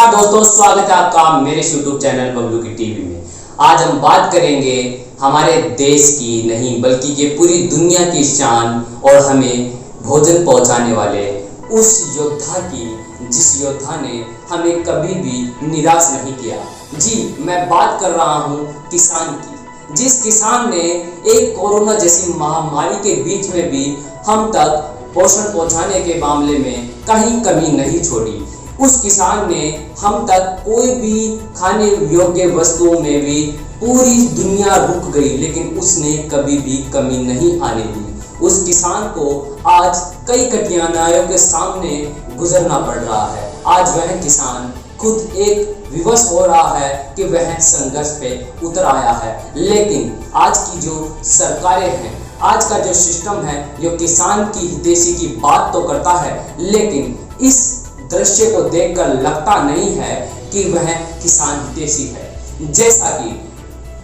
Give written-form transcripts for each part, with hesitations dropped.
नमस्कार दोस्तों, स्वागत है आपका मेरे YouTube चैनल बबलू की टीवी में। आज हम बात करेंगे हमारे देश की नहीं बल्कि ये पूरी दुनिया की शान और हमें भोजन पहुंचाने वाले उस योद्धा की, जिस योद्धा ने हमें कभी भी निराश नहीं किया। जी, मैं बात कर रहा हूँ किसान की। जिस किसान ने एक कोरोना जैसी महामारी के बीच में भी हम तक पोषण पहुंचाने के मामले में कहीं कमी नहीं छोड़ी। उस किसान ने हम तक कोई भी खाने योग्य वस्तुओं में भी पूरी दुनिया रुक गई, लेकिन उसने कभी भी कमी नहीं आने दी। उस किसान को आज कई कठिनाइयों के सामने गुजरना पड़ रहा है। आज वह किसान खुद एक विवश हो रहा है कि वह संघर्ष पे उतर आया है, लेकिन आज की जो सरकारें हैं, आज का जो सिस्टम है, जो किसान की हितैषी की बात तो करता है, लेकिन इस दृश्य को देखकर लगता नहीं है कि वह किसान हितैषी है। जैसा कि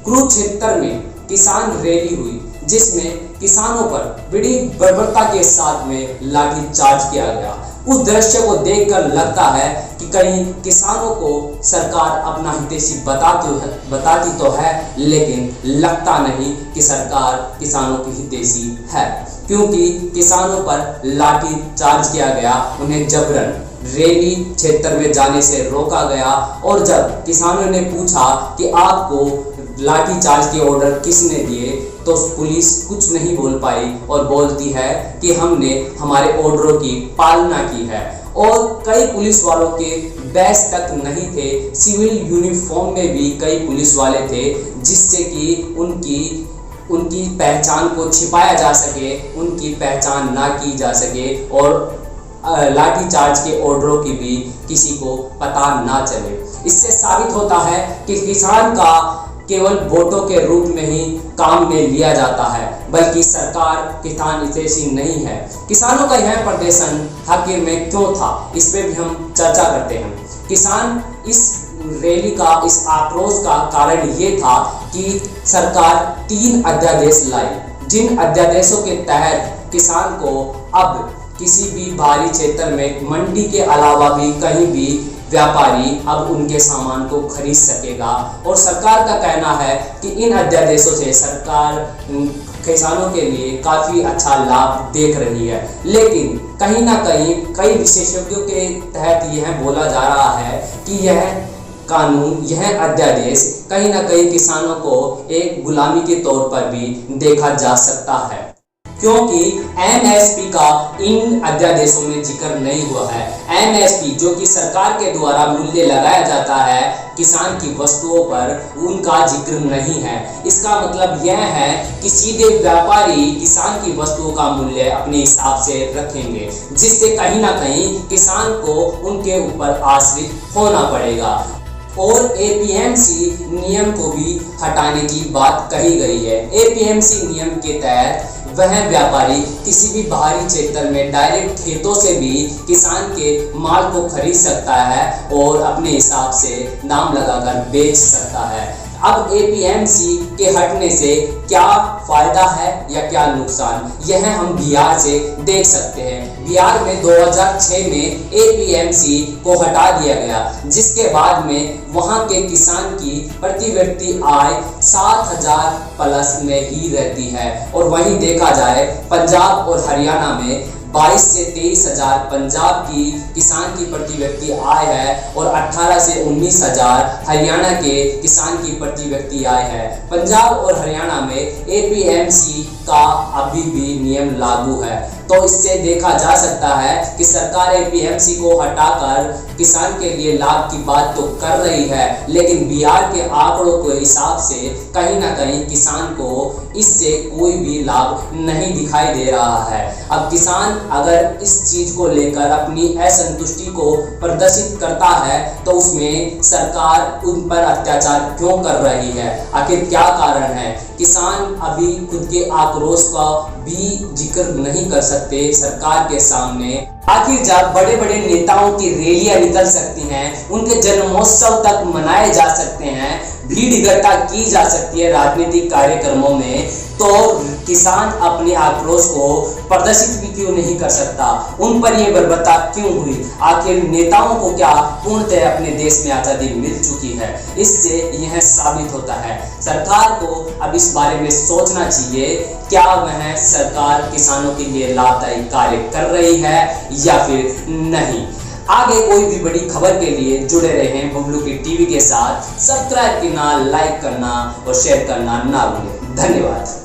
कुरुक्षेत्र में किसान रैली हुई, जिसमें किसानों पर बड़ी बर्बरता के साथ में लाठी चार्ज किया गया। उस दृश्य को देखकर लगता है कि कहीं किसानों को सरकार अपना हितैषी बताती तो है, लेकिन लगता नहीं कि सरकार किसानों की हितैषी है, क्योंकि किसानों पर लाठी चार्ज किया गया, उन्हें जबरन रैली क्षेत्र में जाने से रोका गया। और जब किसानों ने पूछा कि आपको लाठी चार्ज के ऑर्डर किसने दिए, तो पुलिस कुछ नहीं बोल पाई और बोलती है कि हमने हमारे ऑर्डरों की पालना की है। और कई पुलिस वालों के बैच तक नहीं थे, सिविल यूनिफॉर्म में भी कई पुलिस वाले थे, जिससे कि उनकी पहचान को छिपाया जा सके, उनकी पहचान ना की जा सके और लाठी चार्ज के ऑर्डरों की भी किसी को पता ना चले। इससे साबित होता है कि किसान का केवल वोटों के रूप में ही काम में लिया जाता है, बल्कि सरकार किसान हितैषी नहीं है। किसानों का यह प्रदर्शन आखिर में क्यों था, इस पे भी हम चर्चा करते हैं। किसान इस रैली का, इस आक्रोश का कारण ये था कि सरकार 3 अध्यादेश लाई, जिन अध्यादेशों के तहत किसान को अब किसी भी बाहरी क्षेत्र में मंडी के अलावा भी कहीं भी व्यापारी अब उनके सामान को खरीद सकेगा। और सरकार का कहना है कि इन अध्यादेशों से सरकार किसानों के लिए काफ़ी अच्छा लाभ देख रही है, लेकिन कहीं ना कहीं कई विशेषज्ञों के तहत यह बोला जा रहा है कि यह कानून, यह अध्यादेश कहीं ना कहीं किसानों को एक गुलामी के तौर पर भी देखा जा सकता है, क्योंकि एमएसपी का इन अध्यादेशों में जिक्र नहीं हुआ है। एमएसपी जो कि सरकार के द्वारा मूल्य लगाया जाता है किसान की वस्तुओं पर, उनका जिक्र नहीं है। इसका मतलब यह है कि सीधे व्यापारी किसान की वस्तुओं का मूल्य अपने हिसाब से रखेंगे, जिससे कहीं ना कहीं किसान को उनके ऊपर आश्रित होना पड़ेगा। और एपीएमसी नियम को भी हटाने की बात कही गई है। एपीएमसी नियम के तहत वह व्यापारी किसी भी बाहरी क्षेत्र में डायरेक्ट खेतों से भी किसान के माल को खरीद सकता है और अपने हिसाब से दाम लगाकर बेच सकता है। अब एपीएमसी के हटने से क्या फायदा है या क्या नुकसान, यह हम बिहार से देख सकते हैं। बिहार में 2006 में एपीएमसी को हटा दिया गया, जिसके बाद में वहां के किसान की प्रति व्यक्ति आय 7,000 प्लस में ही रहती है। और वहीं देखा जाए पंजाब और हरियाणा में 22 से 23,000 पंजाब की किसान की प्रति व्यक्ति आय है और 18 से 19,000 हरियाणा के किसान की प्रति व्यक्ति आय है। पंजाब और हरियाणा में एपीएमसी का अभी भी नियम लागू है। तो इससे देखा जा सकता है कि सरकार एपीएमसी को हटाकर किसान के लिए लाभ की बात तो कर रही है, लेकिन बिहार के आंकड़ों के हिसाब से कहीं ना कहीं किसान को इससे कोई भी लाभ नहीं दिखाई दे रहा है। अब किसान अगर इस चीज को लेकर अपनी असंतुष्टि को प्रदर्शित करता है, तो उसमें सरकार उन पर अत्याचार क्यों कर रही है, आखिर क्या कारण है। किसान अभी खुद के आक्रोश का भी जिक्र नहीं कर सकते सरकार के सामने। आखिर जब बड़े बड़े नेताओं की रैलियां निकल सकती हैं, उनके जन्मोत्सव तक मनाए जा सकते हैं, भीड़ इकट्ठा की जा सकती है राजनीतिक कार्यक्रमों में, तो किसान अपने आक्रोश को प्रदर्शित भी क्यों नहीं कर सकता? उन पर यह बर्बरता क्यों हुई? आखिर नेताओं को क्या पूर्णतः अपने देश में आज़ादी मिल चुकी है? इससे यह साबित होता है सरकार को अब इस बारे में सोचना चाहिए, क्या वह सरकार किसानों के लिए लाभदायी कार्य कर रही है या फिर नहीं। आगे कोई भी बड़ी खबर के लिए जुड़े रहें बबलू की टीवी के साथ। सब्सक्राइब करना, लाइक करना और शेयर करना ना भूलें। धन्यवाद।